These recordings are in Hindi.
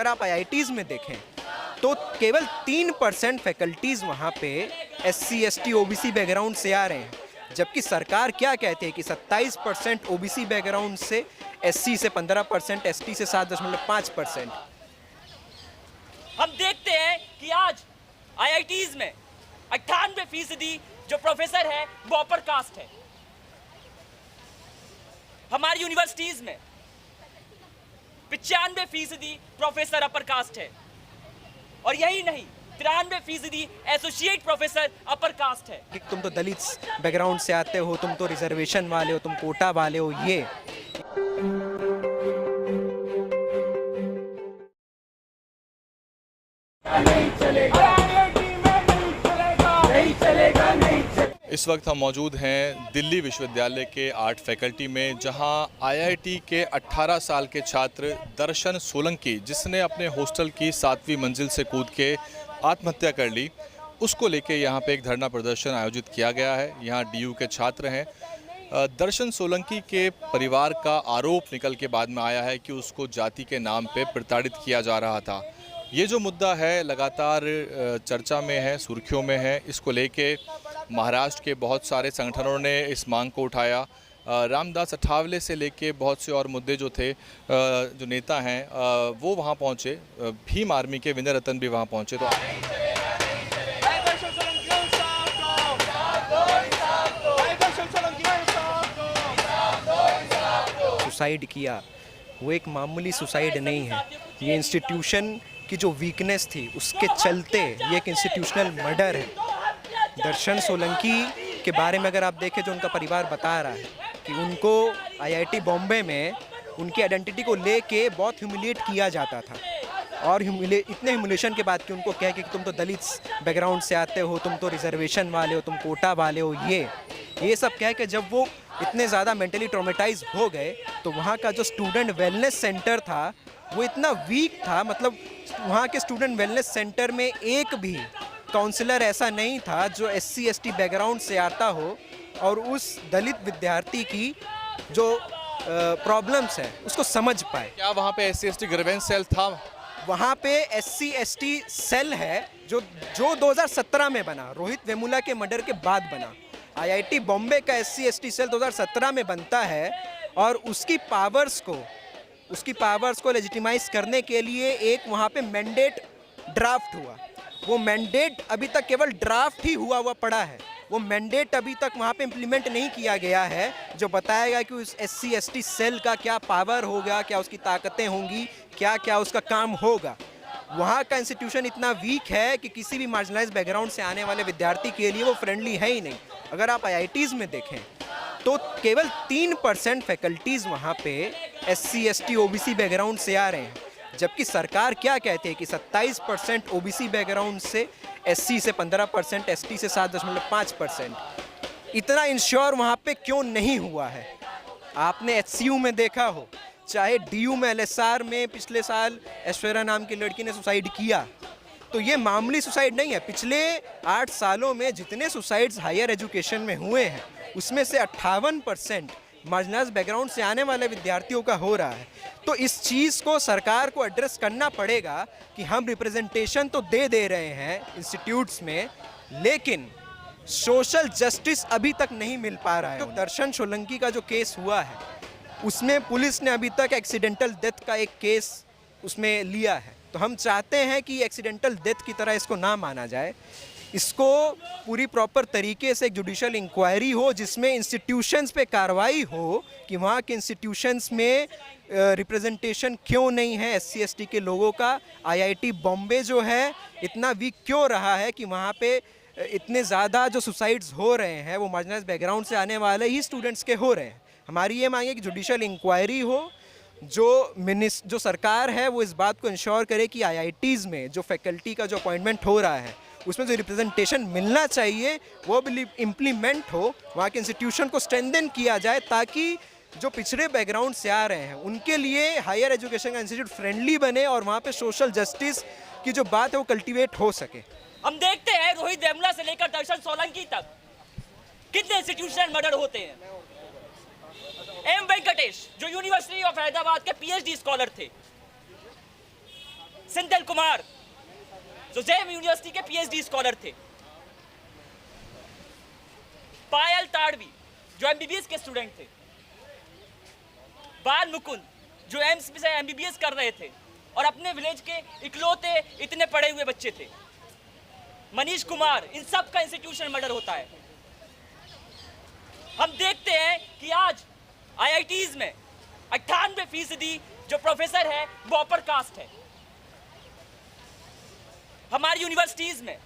आप आईआईटीज़ में देखें तो केवल 3% फैकल्टीज़ वहाँ पे SC ST OBC बैकग्राउंड से आ रहे हैं, जबकि सरकार क्या कहती है कि 27% OBC बैकग्राउंड से, SC से 15%, ST से 7.5%। हम देखते हैं कि आज आईआईटीज़ में 98% जो प्रोफेसर है वो अपर कास्ट है। हमारी यूनिवर्सिटीज में 95% प्रोफेसर अपर कास्ट है, और यही नहीं 93% एसोसिएट प्रोफेसर अपर कास्ट है। कि तुम तो दलित बैकग्राउंड से आते हो, तुम तो रिजर्वेशन वाले हो, तुम कोटा वाले हो, ये नहीं चलेगा, नहीं चलेगा, नहीं चलेगा। इस वक्त हम मौजूद हैं दिल्ली विश्वविद्यालय के आर्ट फैकल्टी में, जहां आईआईटी के 18 साल के छात्र दर्शन सोलंकी, जिसने अपने हॉस्टल की 7वीं मंजिल से कूद के आत्महत्या कर ली, उसको लेके यहां पे एक धरना प्रदर्शन आयोजित किया गया है। यहां डीयू के छात्र हैं। दर्शन सोलंकी के परिवार का आरोप निकल के बाद में आया है कि उसको जाति के नाम पे प्रताड़ित किया जा रहा था। ये जो मुद्दा है लगातार चर्चा में है, सुर्खियों में है। इसको लेके महाराष्ट्र के बहुत सारे संगठनों ने इस मांग को उठाया। रामदास अठावले से लेके बहुत से और मुद्दे जो थे, जो नेता हैं वो वहाँ पहुँचे। भीम आर्मी के विनय रतन भी वहाँ पहुँचे। तो सुसाइड किया, वो एक मामूली सुसाइड नहीं है। ये इंस्टीट्यूशन की जो वीकनेस थी उसके चलते ये एक इंस्टीट्यूशनल मर्डर है। दर्शन सोलंकी के बारे में अगर आप देखें, जो उनका परिवार बता रहा है कि उनको आईआईटी बॉम्बे में उनकी आइडेंटिटी को लेके बहुत ह्यूमिलिएट किया जाता था, और इतने ह्यूमिलेशन के बाद कि उनको कह के कि तुम तो दलित बैकग्राउंड से आते हो, तुम तो रिजर्वेशन वाले हो, तुम कोटा वाले हो, ये सब कह के जब वो इतने ज़्यादा मेंटली ट्रॉमेटाइज हो गए, तो वहाँ का जो स्टूडेंट वेलनेस सेंटर था वो इतना वीक था। मतलब वहाँ के स्टूडेंट वेलनेस सेंटर में एक भी काउंसलर ऐसा नहीं था जो SC ST बैकग्राउंड से आता हो और उस दलित विद्यार्थी की जो प्रॉब्लम्स है उसको समझ पाए। क्या वहाँ पे SC ST ग्रीवेंस सेल था? वहाँ पे SC ST सेल है जो 2017 में बना, रोहित वेमुला के मर्डर के बाद बना। आईआईटी बॉम्बे का SC ST सेल 2017 में बनता है, और उसकी पावर्स को लेजिटिमाइज करने के लिए एक वहाँ पे मैंडेट ड्राफ्ट हुआ। वो मैंडेट अभी तक केवल ड्राफ्ट ही हुआ पड़ा है। वो मैंडेट अभी तक वहाँ पे इम्प्लीमेंट नहीं किया गया है, जो बताएगा कि उस SC ST सेल का क्या पावर होगा, क्या उसकी ताकतें होंगी, क्या क्या उसका काम होगा। वहाँ का इंस्टीट्यूशन इतना वीक है कि किसी भी मार्जिनलाइज बैकग्राउंड से आने वाले विद्यार्थी के लिए वो फ्रेंडली है ही नहीं। अगर आप आईआईटीज़ में देखें तो केवल 3% फैकल्टीज़ वहाँ पे SC ST OBC बैकग्राउंड से आ रहे हैं, जबकि सरकार क्या कहती है कि 27% OBC बैकग्राउंड से, SC से 15%, ST से 7.5%। इतना इंश्योर वहाँ पे क्यों नहीं हुआ है? आपने HCU में देखा हो, चाहे DU में LSR में पिछले साल ऐश्वर्या नाम की लड़की ने सुसाइड किया, तो ये मामूली सुसाइड नहीं है। पिछले 8 सालों में जितने सुसाइड्स हायर एजुकेशन में हुए हैं उसमें से 58% मार्जिनलाइज्ड बैकग्राउंड से आने वाले विद्यार्थियों का हो रहा है। तो इस चीज़ को सरकार को एड्रेस करना पड़ेगा कि हम रिप्रेजेंटेशन तो दे रहे हैं इंस्टीट्यूट्स में, लेकिन सोशल जस्टिस अभी तक नहीं मिल पा रहा है। तो दर्शन सोलंकी का जो केस हुआ है उसमें पुलिस ने अभी तक एक्सीडेंटल डेथ का एक केस उसमें लिया है। तो हम चाहते हैं कि एक्सीडेंटल डेथ की तरह इसको ना माना जाए, इसको पूरी प्रॉपर तरीके से एक जुडिशियल इंक्वायरी हो, जिसमें इंस्टीट्यूशंस पे कार्रवाई हो कि वहाँ के इंस्टीट्यूशंस में रिप्रेजेंटेशन क्यों नहीं है SC ST के लोगों का। आईआईटी बॉम्बे जो है इतना वीक क्यों रहा है कि वहाँ पे इतने ज़्यादा जो सुसाइड्स हो रहे हैं वो मार्जिनलाइज्ड बैकग्राउंड से आने वाले ही स्टूडेंट्स के हो रहे हैं। हमारी ये मांग है कि जुडिशियल इंक्वायरी हो, जो सरकार है वो इस बात को इंश्योर करे कि आईआईटीज़ में जो फैकल्टी का जो अपॉइंटमेंट हो रहा है उसमें जो रिप्रेजेंटेशन मिलना चाहिए वो भी इम्प्लीमेंट हो, वहाँ के इंस्टीट्यूशन को स्ट्रेंथन किया जाए, ताकि जो पिछड़े बैकग्राउंड से आ रहे हैं उनके लिए हायर एजुकेशन का इंस्टीट्यूट फ्रेंडली बने और वहाँ पे सोशल जस्टिस की जो बात है वो कल्टीवेट हो सके। हम देखते हैं रोहित वेमुला से लेकर दर्शन सोलंकी तक कितने इंस्टीट्यूशनल मर्डर होते हैं। M. वेंकटेश जो यूनिवर्सिटी ऑफ हैदराबाद के PhD स्कॉलर थे, सिंथिल कुमार जो जेएम यूनिवर्सिटी के पीएचडी स्कॉलर थे, पायल ताड़वी जो एमबीबीएस के स्टूडेंट थे, बाल मुकुंद जो एम्स से एमबीबीएस कर रहे थे और अपने विलेज के इकलौते इतने पढ़े हुए बच्चे थे, मनीष कुमार, इन सब का इंस्टीट्यूशन मर्डर होता है। हम देखते हैं कि आज आईआईटीज में 98% जो प्रोफेसर है वो अपर कास्ट है। हमारी यूनिवर्सिटीज में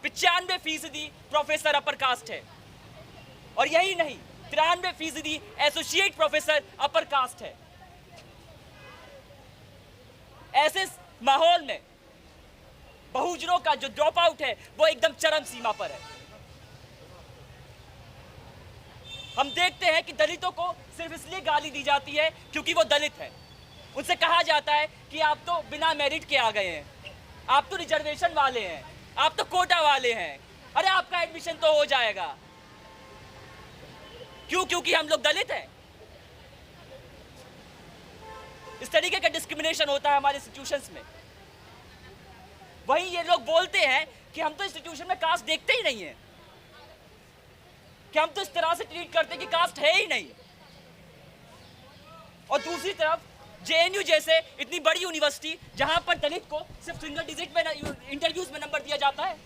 95% प्रोफेसर अपर कास्ट है और यही नहीं 93% एसोसिएट प्रोफेसर अपर कास्ट है। ऐसे माहौल में बहुजनों का जो ड्रॉप आउट है वो एकदम चरम सीमा पर है। हम देखते हैं कि दलितों को सिर्फ इसलिए गाली दी जाती है क्योंकि वो दलित है। उनसे कहा जाता है कि आप तो बिना मेरिट के आ गए हैं, आप तो रिजर्वेशन वाले हैं, आप तो कोटा वाले हैं, अरे आपका एडमिशन तो हो जाएगा। क्यों? क्योंकि हम लोग दलित हैं। इस तरीके का डिस्क्रिमिनेशन होता है हमारे इंस्टीट्यूशंस में। वहीं ये लोग बोलते हैं कि हम तो इंस्टीट्यूशन में कास्ट देखते ही नहीं है, कि हम तो इस तरह से ट्रीट करते हैं कि कास्ट है ही नहीं। और दूसरी तरफ जेएनयू जैसे इतनी बड़ी यूनिवर्सिटी जहां पर दलित को सिर्फ सिंगल डिजिट में इंटरव्यूज में नंबर दिया जाता है।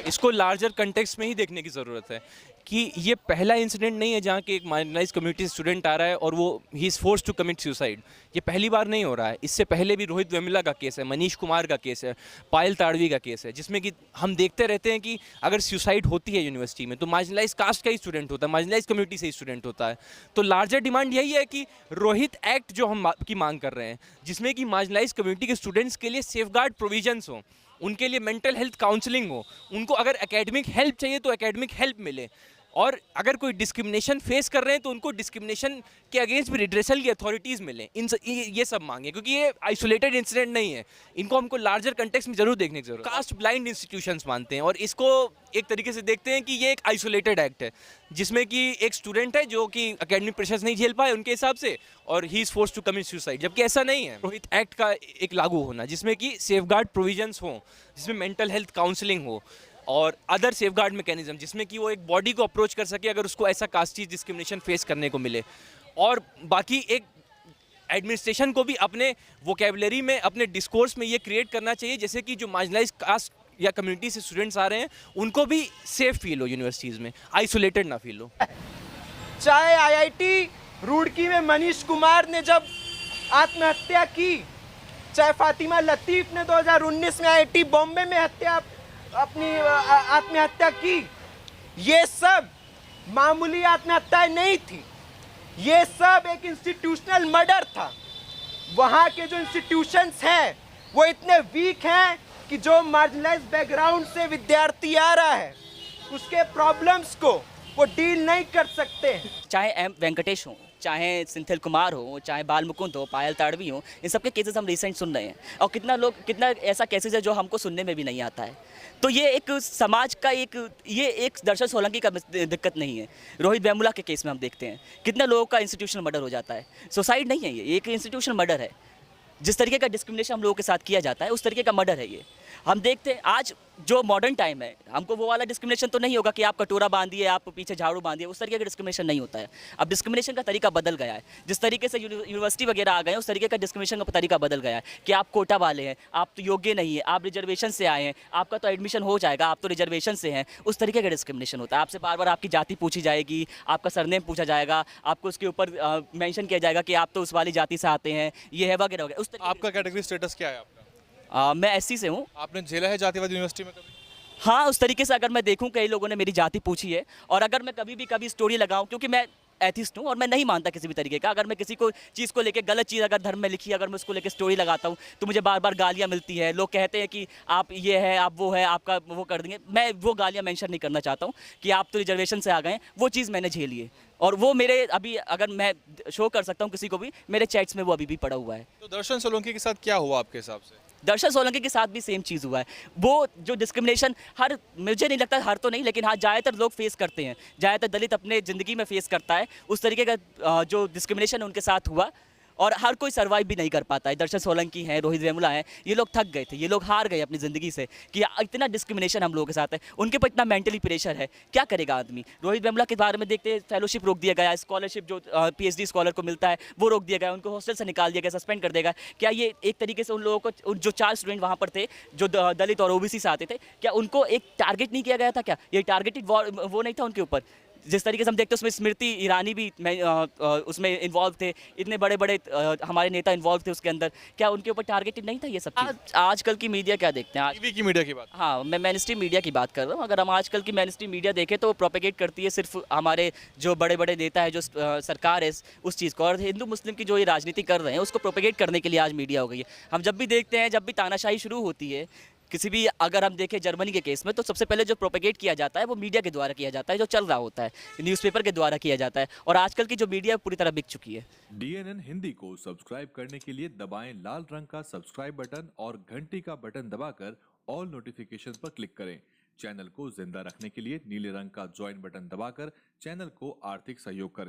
इसको लार्जर कंटेक्स्ट में ही देखने की ज़रूरत है कि ये पहला इंसिडेंट नहीं है जहाँ के एक मार्जिनलाइज्ड कम्युनिटी स्टूडेंट आ रहा है और वो he is force to commit suicide. ये पहली बार नहीं हो रहा है। इससे पहले भी रोहित वेमुला का केस है, मनीष कुमार का केस है, पायल ताड़वी का केस है, जिसमें कि हम देखते रहते हैं कि अगर सुसाइड होती है यूनिवर्सिटी में तो मार्जिनलाइज्ड कास्ट का ही स्टूडेंट होता है, मार्जिनलाइज्ड कम्युनिटी से ही स्टूडेंट होता है। तो लार्जर डिमांड यही है कि रोहित एक्ट जो हम की मांग कर रहे हैं, जिसमें कि मार्जिनलाइज्ड कम्युनिटी के स्टूडेंट्स के लिए सेफगार्ड प्रोविजंस हों, उनके लिए मेंटल हेल्थ काउंसलिंग हो, उनको अगर एकेडमिक हेल्प चाहिए तो एकेडमिक हेल्प मिले, और अगर कोई डिस्क्रिमिनेशन फेस कर रहे हैं तो उनको डिस्क्रिमिनेशन के अगेंस्ट भी रिड्रेसल की अथॉरिटीज़ मिले। ये सब मांगे, क्योंकि ये आइसोलेटेड इंसिडेंट नहीं है, इनको हमको लार्जर कंटेक्स्ट में जरूर देखने की जरूरत है। कास्ट ब्लाइंड इंस्टीट्यूशंस मानते हैं और इसको एक तरीके से देखते हैं कि ये एक आइसोलेटेड एक्ट है, जिसमें कि एक स्टूडेंट है जो कि एकेडमिक प्रेशर्स नहीं झेल पाए उनके हिसाब से और he is force to commit suicide, जबकि ऐसा नहीं है। रोहित एक्ट का एक लागू होना जिसमें कि सेफगार्ड प्रोविजंस हों, जिसमें मेंटल हेल्थ काउंसलिंग हो और अदर सेफगार्ड मैकेनिज्म, जिसमें कि वो एक बॉडी को अप्रोच कर सके अगर उसको ऐसा कास्टी डिस्क्रिमिनेशन फेस करने को मिले। और बाकी एक एडमिनिस्ट्रेशन को भी अपने वोकेबलरी में, अपने डिस्कोर्स में ये क्रिएट करना चाहिए जैसे कि जो मार्जिनलाइज्ड कास्ट या कम्युनिटी से स्टूडेंट्स आ रहे हैं उनको भी सेफ फील हो, यूनिवर्सिटीज़ में आइसोलेटेड ना फील हो। चाहे आईआईटी रुड़की में मनीष कुमार ने जब आत्महत्या की, चाहे फातिमा लतीफ़ ने 2019 में आईआईटी बॉम्बे में अपनी आत्महत्या की, ये सब मामूली आत्महत्याएं नहीं थी, ये सब एक इंस्टीट्यूशनल मर्डर था। वहाँ के जो इंस्टीट्यूशंस हैं वो इतने वीक हैं कि जो मार्जिनलाइज्ड बैकग्राउंड से विद्यार्थी आ रहा है उसके प्रॉब्लम्स को वो डील नहीं कर सकते। चाहे एम वेंकटेश हो, चाहे सिंथिल कुमार हो, चाहे बाल मुकुंद हो, पायल ताड़वी हो, इन सब के केसेस हम रिसेंट सुन रहे हैं और कितना ऐसा केसेस है जो हमको सुनने में भी नहीं आता है। तो ये एक समाज का ये एक दर्शन सोलंकी का दिक्कत नहीं है। रोहित वेमुला के केस में हम देखते हैं कितने लोगों का इंस्टीट्यूशनल मर्डर हो जाता है। सुसाइड नहीं है, ये एक इंस्टीट्यूशनल मर्डर है। जिस तरीके का डिस्क्रिमिनेशन हम लोगों के साथ किया जाता है उस तरीके का मर्डर है ये। हम देखते हैं आज जो मॉडर्न टाइम है, हमको वो वाला डिस्क्रिमिनेशन तो नहीं होगा कि आप कटोरा बांधिए, आप पीछे झाड़ू बांधिए, उस तरीके का डिस्क्रिमिनेशन नहीं होता है। अब डिस्क्रिमिनेशन का तरीका बदल गया है। जिस तरीके से यूनिवर्सिटी वगैरह आ गए हैं उस तरीके का डिस्क्रिमिनेशन का तरीका बदल गया है कि आप कोटा वाले हैं, आप तो योग्य नहीं है, आप रिजर्वेशन से आए हैं, आपका तो एडमिशन हो जाएगा, आप तो रिजर्वेशन से हैं, उस तरीके का डिस्क्रिमिनेशन होता है। आपसे बार बार आपकी जाति पूछी जाएगी, आपका सरनेम पूछा जाएगा, आपको उसके ऊपर मेंशन किया जाएगा कि आप तो उस वाली जाति से आते हैं, ये है वगैरह वगैरह। उस आपका कैटेगरी स्टेटस क्या है आपका? मैं एससी से हूँ। आपने झेला है जातिवाद यूनिवर्सिटी में कभी? हाँ, उस तरीके से अगर मैं देखूं कई लोगों ने मेरी जाति पूछी है और अगर मैं कभी स्टोरी लगाऊं, क्योंकि मैं एथिस्ट हूँ और मैं नहीं मानता किसी भी तरीके का, अगर मैं किसी को चीज़ को लेके गलत चीज़ अगर धर्म में लिखी, अगर मैं उसको लेके स्टोरी लगाता हूँ तो मुझे बार बार गालियाँ मिलती है। लोग कहते हैं कि आप ये है, आप वो है, आपका वो कर देंगे। मैं वो गालियाँ मेंशन नहीं करना चाहता हूँ कि आप तो रिजर्वेशन से आ गए, वो चीज़ मैंने झेली है और वो मेरे अभी अगर मैं शो कर सकता हूँ किसी को भी, मेरे चैट्स में वो अभी भी पड़ा हुआ है। तो दर्शन सोलंकी के साथ क्या हुआ आपके हिसाब से? दर्शन सोलंकी के साथ भी सेम चीज़ हुआ है। वो जो डिस्क्रिमिनेशन हर, मुझे नहीं लगता हर तो नहीं, लेकिन हाँ ज़्यादातर लोग फेस करते हैं, ज़्यादातर दलित अपने ज़िंदगी में फेस करता है, उस तरीके का जो डिस्क्रिमिनेशन उनके साथ हुआ और हर कोई सर्वाइव भी नहीं कर पाता है। दर्शन सोलंकी हैं, रोहित वेमुला हैं, ये लोग थक गए थे, ये लोग हार गए अपनी ज़िंदगी से कि इतना डिस्क्रिमिनेशन हम लोगों के साथ है, उनके ऊपर इतना मेंटली प्रेशर है, क्या करेगा आदमी। रोहित वेमुला के बारे में देखते हैं, फेलोशिप रोक दिया गया, स्कॉलरशिप जो PhD स्कॉलर को मिलता है वो रोक दिया गया, उनको हॉस्टल से निकाल दिया गया, सस्पेंड कर देगा। क्या ये एक तरीके से उन लोगों को, जो 4 स्टूडेंट वहाँ पर थे जो दलित और OBC से आते थे, क्या उनको एक टारगेट नहीं किया गया था? क्या ये टारगेटेड वो नहीं था उनके ऊपर? जिस तरीके से हम देखते हैं उसमें स्मृति ईरानी भी उसमें इन्वॉल्व थे, इतने बड़े बड़े हमारे नेता इन्वॉल्व थे उसके अंदर, क्या उनके ऊपर टारगेटेड नहीं था ये सब चीज़? आजकल की मीडिया क्या देखते हैं टीवी की मीडिया की बात। हाँ, मैं मेन स्ट्रीम मीडिया की बात कर रहा हूँ। अगर हम आजकल की मेन स्ट्रीम मीडिया देखें तो प्रोपेगेट करती है सिर्फ हमारे जो बड़े बड़े नेता है, जो सरकार है उस चीज़ को, और हिंदू मुस्लिम की जो ये राजनीति कर रहे हैं उसको प्रोपेगेट करने के लिए आज मीडिया हो गई है। हम जब भी देखते हैं, जब भी तानाशाही शुरू होती है किसी भी, अगर हम देखें जर्मनी के केस में, तो सबसे पहले जो प्रोपेगेट किया जाता है वो मीडिया के द्वारा किया जाता है, जो चल रहा होता है न्यूज़पेपर के द्वारा किया जाता है, और आजकल की जो मीडिया पूरी तरह बिक चुकी है। DNN हिंदी को सब्सक्राइब करने के लिए दबाएं लाल रंग का सब्सक्राइब बटन और घंटी का बटन दबाकर ऑल नोटिफिकेशंस पर क्लिक करें। चैनल को जिंदा रखने के लिए नीले रंग का ज्वाइन बटन दबाकर चैनल को आर्थिक सहयोग करें।